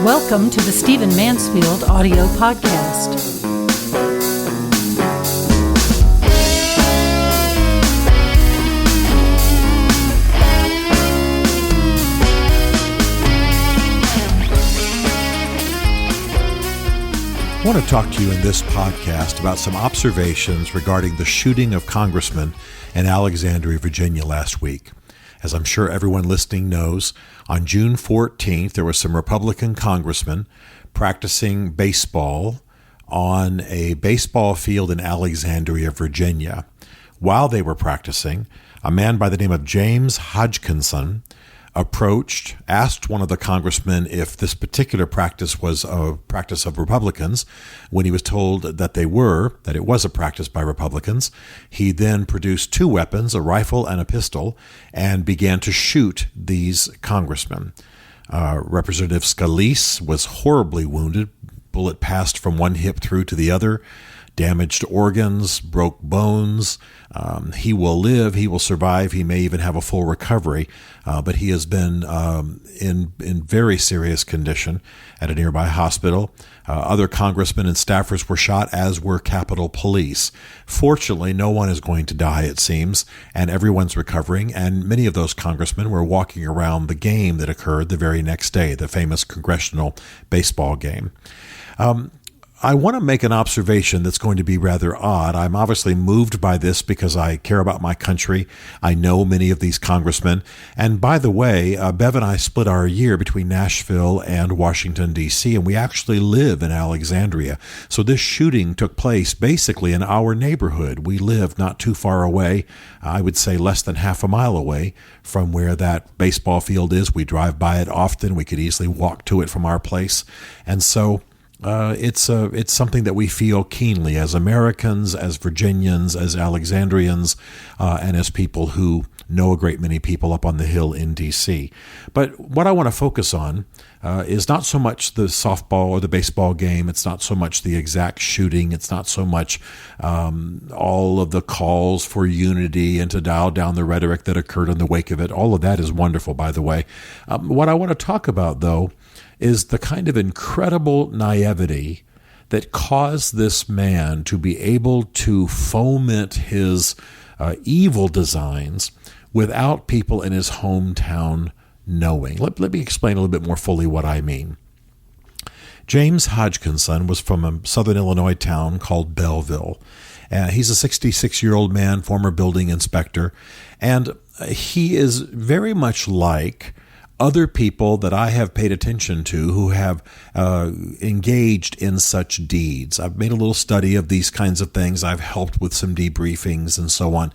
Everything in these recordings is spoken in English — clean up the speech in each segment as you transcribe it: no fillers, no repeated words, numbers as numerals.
Welcome to the Stephen Mansfield audio podcast. I want to talk to you in this podcast about some observations regarding the shooting of congressmen in Alexandria, Virginia last week. As I'm sure everyone listening knows, on June 14th, there were some Republican congressmen practicing baseball on a baseball field in Alexandria, Virginia. While they were practicing, a man by the name of James Hodgkinson asked one of the congressmen if this particular practice was a practice of Republicans. When he was told that it was a practice by Republicans, he then produced two weapons, a rifle and a pistol, and began to shoot these congressmen. Representative Scalise was horribly wounded. Bullet passed from one hip through to the other, damaged organs, broke bones. He will live, he will survive, he may even have a full recovery, but he has been in very serious condition at a nearby hospital. Other congressmen and staffers were shot, as were Capitol Police. Fortunately, no one is going to die, it seems, and everyone's recovering, and many of those congressmen were walking around the game that occurred the very next day, the famous Congressional Baseball Game. I want to make an observation that's going to be rather odd. I'm obviously moved by this because I care about my country. I know many of these congressmen. And by the way, Bev and I split our year between Nashville and Washington, D.C., and we actually live in Alexandria. So this shooting took place basically in our neighborhood. We live not too far away, I would say less than half a mile away from where that baseball field is. We drive by it often. We could easily walk to it from our place. And so it's something that we feel keenly as Americans, as Virginians, as Alexandrians, and as people who know a great many people up on the Hill in D.C. But what I want to focus on is not so much the softball or the baseball game. It's not so much the exact shooting. It's not so much all of the calls for unity and to dial down the rhetoric that occurred in the wake of it. All of that is wonderful, by the way. What I want to talk about, though, is the kind of incredible naivety that caused this man to be able to foment his evil designs without people in his hometown knowing. Let me explain a little bit more fully what I mean. James Hodgkinson was from a southern Illinois town called Belleville. He's a 66-year-old man, former building inspector, and he is very much like other people that I have paid attention to who have engaged in such deeds. I've made a little study of these kinds of things. I've helped with some debriefings and so on,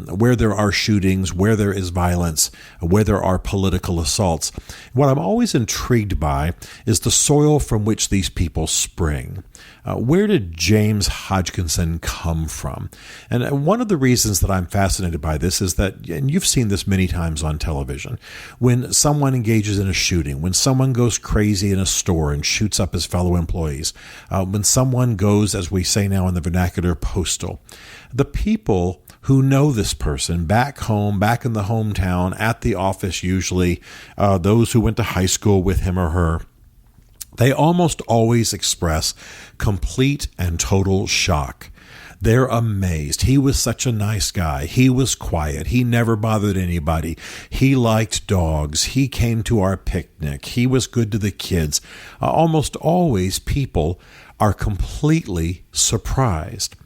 where there are shootings, where there is violence, where there are political assaults. What I'm always intrigued by is the soil from which these people spring. Where did James Hodgkinson come from? And one of the reasons that I'm fascinated by this is that, and you've seen this many times on television, when someone engages in a shooting, when someone goes crazy in a store and shoots up his fellow employees, when someone goes, as we say now in the vernacular, postal, the people who know this person back home, back in the hometown, at the office usually, those who went to high school with him or her, they almost always express complete and total shock. They're amazed. He was such a nice guy. He was quiet. He never bothered anybody. He liked dogs. He came to our picnic. He was good to the kids. Almost always people are completely surprised.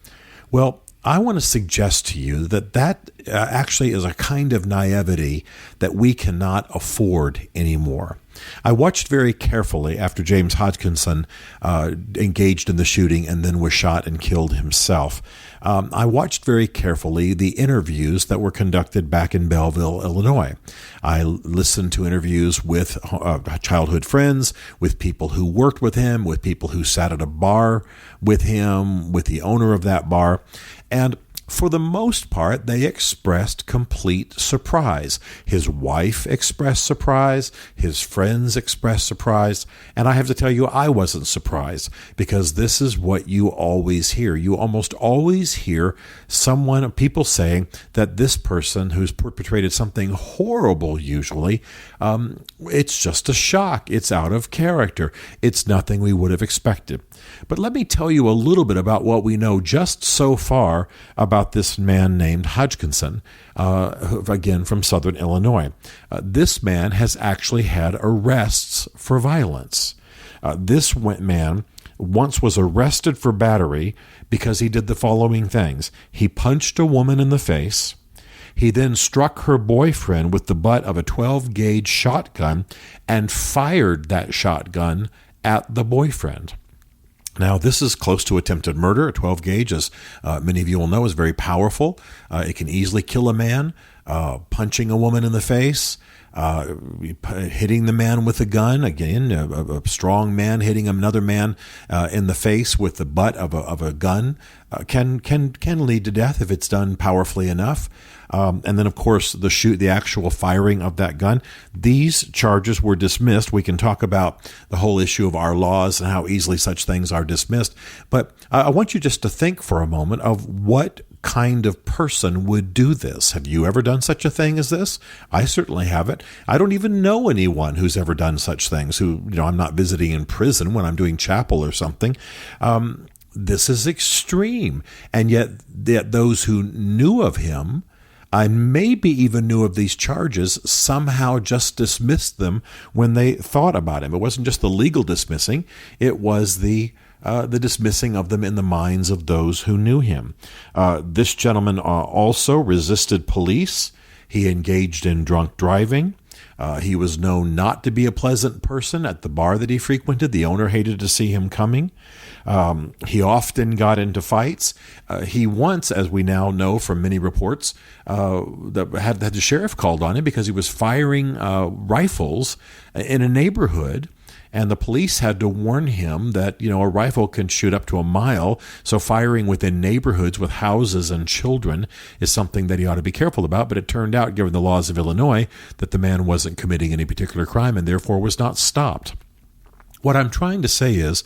Well, I want to suggest to you that actually is a kind of naivety that we cannot afford anymore. I watched very carefully after James Hodgkinson engaged in the shooting and then was shot and killed himself. I watched very carefully the interviews that were conducted back in Belleville, Illinois. I listened to interviews with childhood friends, with people who worked with him, with people who sat at a bar with him, with the owner of that bar. And for the most part, they expressed complete surprise. His wife expressed surprise. His friends expressed surprise. And I have to tell you, I wasn't surprised, because this is what you always hear. You almost always hear people saying that this person who's perpetrated something horrible, usually, it's just a shock. It's out of character. It's nothing we would have expected. But let me tell you a little bit about what we know just so far about this man named Hodgkinson, again from Southern Illinois. This man has actually had arrests for violence. This man once was arrested for battery because he did the following things. He punched a woman in the face. He then struck her boyfriend with the butt of a 12-gauge shotgun and fired that shotgun at the boyfriend. Now, this is close to attempted murder. A 12 gauge, as many of you will know, is very powerful. It can easily kill a man. Punching a woman in the face, hitting the man with a gun. Again, a strong man hitting another man in the face with the butt of a gun can lead to death if it's done powerfully enough. And then, of course, the actual firing of that gun. These charges were dismissed. We can talk about the whole issue of our laws and how easily such things are dismissed. But I want you just to think for a moment of what kind of person would do this. Have you ever done such a thing as this? I certainly haven't. I don't even know anyone who's ever done such things. I'm not visiting in prison when I'm doing chapel or something. This is extreme. And yet those who knew of him, and maybe even knew of these charges, somehow just dismissed them when they thought about him. It wasn't just the legal dismissing, it was the dismissing of them in the minds of those who knew him. This gentleman also resisted police. He engaged in drunk driving. He was known not to be a pleasant person at the bar that he frequented. The owner hated to see him coming. He often got into fights. He once, as we now know from many reports, that had the sheriff called on him because he was firing rifles in a neighborhood. And the police had to warn him that, a rifle can shoot up to a mile, so firing within neighborhoods with houses and children is something that he ought to be careful about. But it turned out, given the laws of Illinois, that the man wasn't committing any particular crime and therefore was not stopped. What I'm trying to say is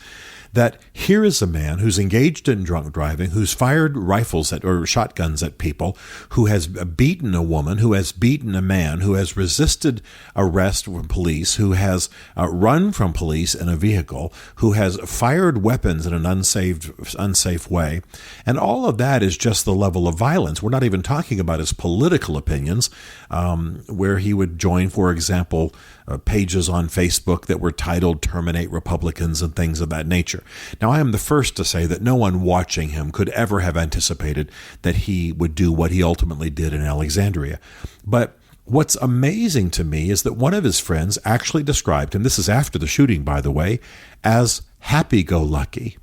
that here is a man who's engaged in drunk driving, who's fired rifles or shotguns at people, who has beaten a woman, who has beaten a man, who has resisted arrest from police, who has run from police in a vehicle, who has fired weapons in an unsafe way. And all of that is just the level of violence. We're not even talking about his political opinions, where he would join, for example, pages on Facebook that were titled "Terminate Republicans" and things of that nature. Now, I am the first to say that no one watching him could ever have anticipated that he would do what he ultimately did in Alexandria. But what's amazing to me is that one of his friends actually described him, this is after the shooting, by the way, as happy-go-lucky.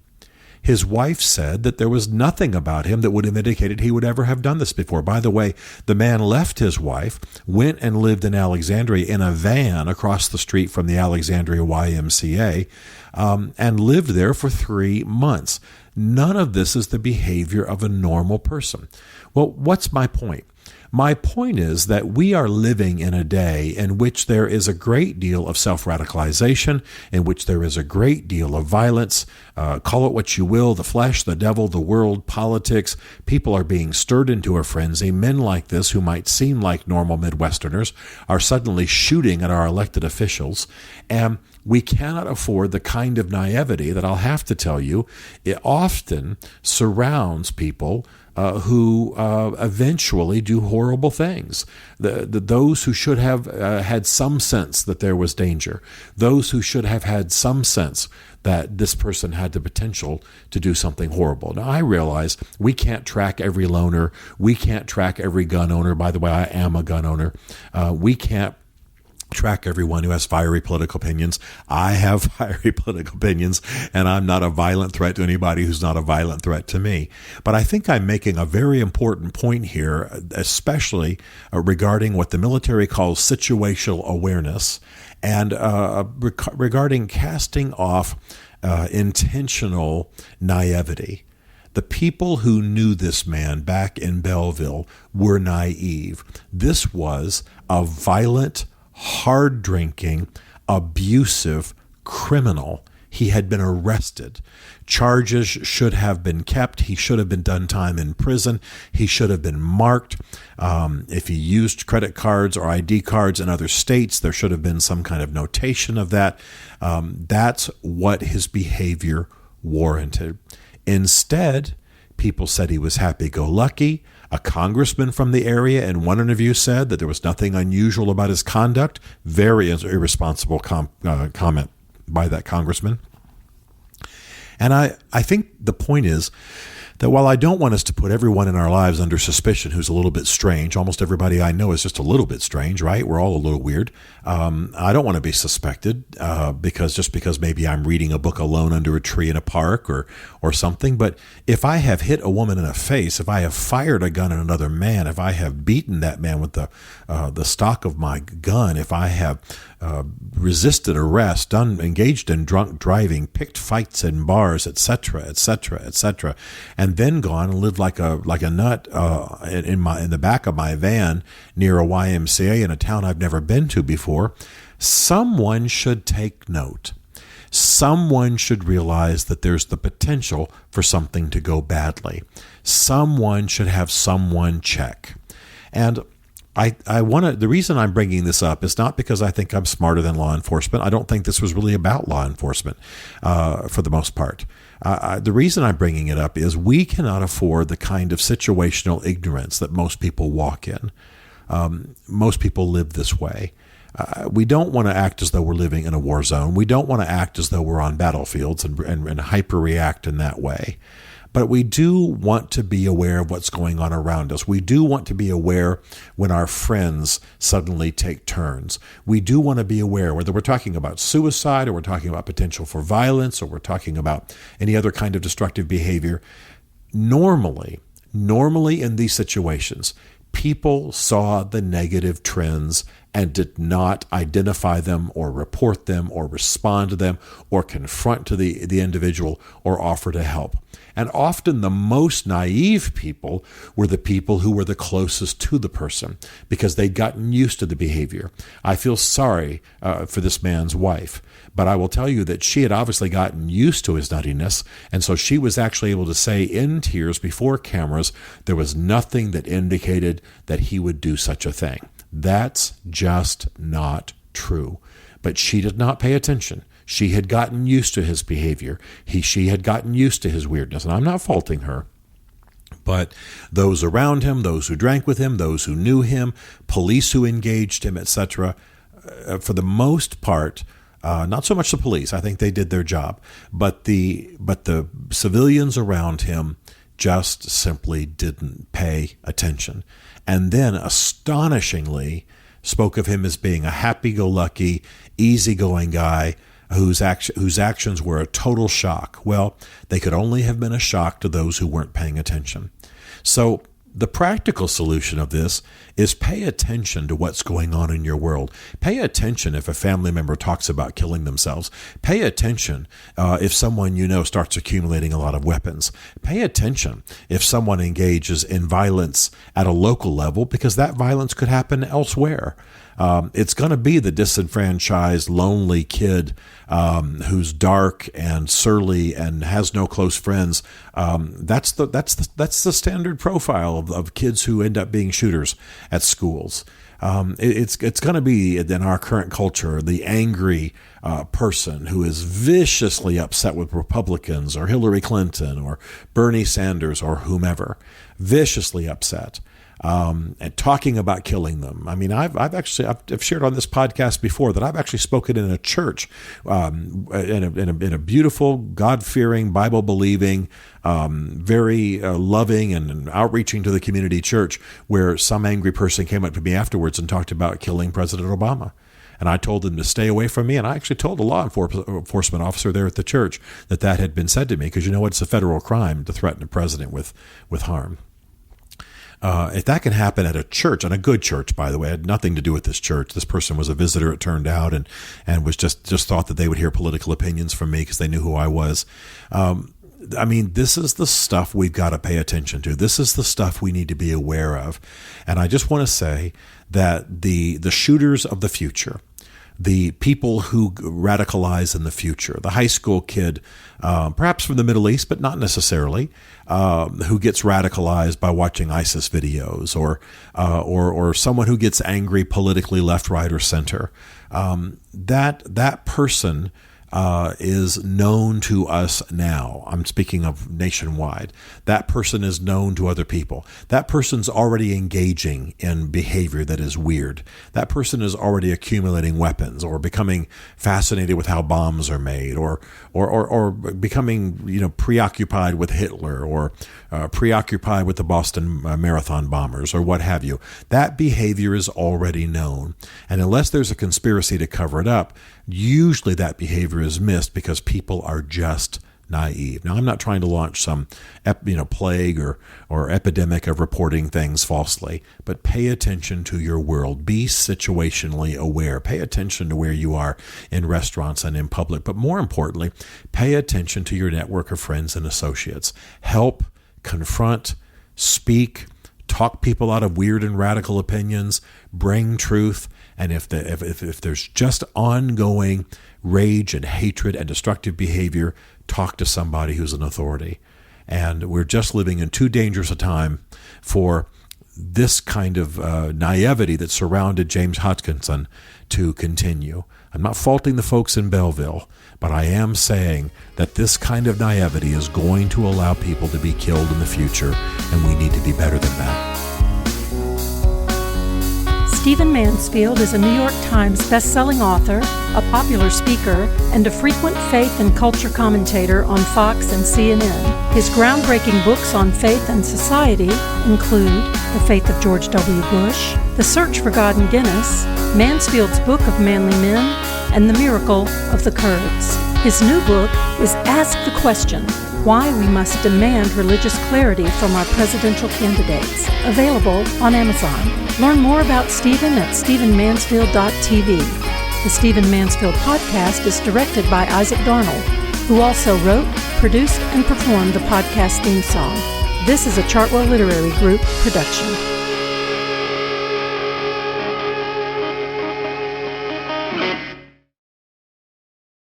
His wife said that there was nothing about him that would have indicated he would ever have done this before. By the way, the man left his wife, went and lived in Alexandria in a van across the street from the Alexandria YMCA, and lived there for 3 months. None of this is the behavior of a normal person. Well, what's my point? My point is that we are living in a day in which there is a great deal of self-radicalization, in which there is a great deal of violence. Call it what you will, the flesh, the devil, the world, politics. People are being stirred into a frenzy. Men like this, who might seem like normal Midwesterners, are suddenly shooting at our elected officials. And we cannot afford the kind of naivety that I'll have to tell you, it often surrounds people who eventually do horrible things. Those who should have had some sense that there was danger, those who should have had some sense that this person had the potential to do something horrible. Now, I realize we can't track every loner. We can't track every gun owner. By the way, I am a gun owner. We can't track everyone who has fiery political opinions. I have fiery political opinions, and I'm not a violent threat to anybody who's not a violent threat to me. But I think I'm making a very important point here, especially regarding what the military calls situational awareness, and regarding casting off intentional naivety. The people who knew this man back in Belleville were naive. This was a violent, hard-drinking, abusive criminal. He had been arrested. Charges should have been kept. He should have been done time in prison. He should have been marked. If he used credit cards or ID cards in other states, there should have been some kind of notation of that. That's what his behavior warranted. Instead, people said he was happy-go-lucky. A congressman from the area in one interview said that there was nothing unusual about his conduct. Very irresponsible comment by that congressman. And I think the point is that while I don't want us to put everyone in our lives under suspicion who's a little bit strange, almost everybody I know is just a little bit strange, right? We're all a little weird. I don't want to be suspected because maybe I'm reading a book alone under a tree in a park or something. But if I have hit a woman in the face, if I have fired a gun at another man, if I have beaten that man with the stock of my gun, if I have resisted arrest, engaged in drunk driving, picked fights in bars, etc., etc., etc., and then gone and lived like a nut in the back of my van near a YMCA in a town I've never been to before, someone should take note. Someone should realize that there's the potential for something to go badly. Someone should have someone check. And I want to. The reason I'm bringing this up is not because I think I'm smarter than law enforcement. I don't think this was really about law enforcement for the most part. The reason I'm bringing it up is we cannot afford the kind of situational ignorance that most people walk in. Most people live this way. We don't want to act as though we're living in a war zone. We don't want to act as though we're on battlefields and hyper-react in that way. But we do want to be aware of what's going on around us. We do want to be aware when our friends suddenly take turns. We do want to be aware, whether we're talking about suicide or we're talking about potential for violence or we're talking about any other kind of destructive behavior. Normally in these situations, people saw the negative trends and did not identify them or report them or respond to them or confront to the individual or offer to help. And often the most naive people were the people who were the closest to the person because they'd gotten used to the behavior. I feel sorry for this man's wife, but I will tell you that she had obviously gotten used to his nuttiness, and so she was actually able to say in tears before cameras there was nothing that indicated that he would do such a thing. That's just not true. But she did not pay attention. She had gotten used to his behavior. She had gotten used to his weirdness, and I'm not faulting her. But those around him, those who drank with him, those who knew him, police who engaged him, etc., for the most part, not so much the police. I think they did their job, but the civilians around him just simply didn't pay attention. And then, astonishingly, spoke of him as being a happy-go-lucky, easygoing guy whose actions were a total shock. Well, they could only have been a shock to those who weren't paying attention. So the practical solution of this is pay attention to what's going on in your world. Pay attention if a family member talks about killing themselves. Pay attention if someone you know starts accumulating a lot of weapons. Pay attention if someone engages in violence at a local level, because that violence could happen elsewhere. It's going to be the disenfranchised, lonely kid who's dark and surly and has no close friends. That's the standard profile of kids who end up being shooters at schools. It's going to be, in our current culture, the angry person who is viciously upset with Republicans or Hillary Clinton or Bernie Sanders or whomever, viciously upset. And talking about killing them. I mean, I've shared on this podcast before that I've actually spoken in a church, in a beautiful, God-fearing, Bible-believing, very loving and outreaching to the community church, where some angry person came up to me afterwards and talked about killing President Obama. And I told them to stay away from me. And I actually told a law enforcement officer there at the church that had been said to me, because you know it's a federal crime to threaten a president with harm. If that can happen at a church, and a good church, by the way, it had nothing to do with this church. This person was a visitor, it turned out, and was just thought that they would hear political opinions from me because they knew who I was. I mean, this is the stuff we've got to pay attention to. This is the stuff we need to be aware of. And I just want to say that the shooters of the future, the people who radicalize in the future, the high school kid, perhaps from the Middle East, but not necessarily, who gets radicalized by watching ISIS videos, or someone who gets angry politically left, right, or center, that person is known to us now. I'm speaking of nationwide. That person is known to other people. That person's already engaging in behavior that is weird. That person is already accumulating weapons or becoming fascinated with how bombs are made, or becoming preoccupied with Hitler, or preoccupied with the Boston Marathon bombers, or what have you. That behavior is already known. And unless there's a conspiracy to cover it up, usually that behavior is missed because people are just naive. Now, I'm not trying to launch some plague or epidemic of reporting things falsely, but pay attention to your world. Be situationally aware. Pay attention to where you are in restaurants and in public. But more importantly, pay attention to your network of friends and associates. Help, confront, speak, talk people out of weird and radical opinions, bring truth. And if there's just ongoing rage and hatred and destructive behavior, talk to somebody who's an authority. And we're just living in too dangerous a time for this kind of naivety that surrounded James Hodgkinson to continue. I'm not faulting the folks in Belleville, but I am saying that this kind of naivety is going to allow people to be killed in the future, and we need to be better than that. Stephen Mansfield is a New York Times best-selling author, a popular speaker, and a frequent faith and culture commentator on Fox and CNN. His groundbreaking books on faith and society include The Faith of George W. Bush, The Search for God in Guinness, Mansfield's Book of Manly Men, and The Miracle of the Kurds. His new book is Ask the Question: Why We Must Demand Religious Clarity from Our Presidential Candidates, available on Amazon. Learn more about Stephen at stephenmansfield.tv. The Stephen Mansfield podcast is directed by Isaac Darnold, who also wrote, produced, and performed the podcast theme song. This is a Chartwell Literary Group production.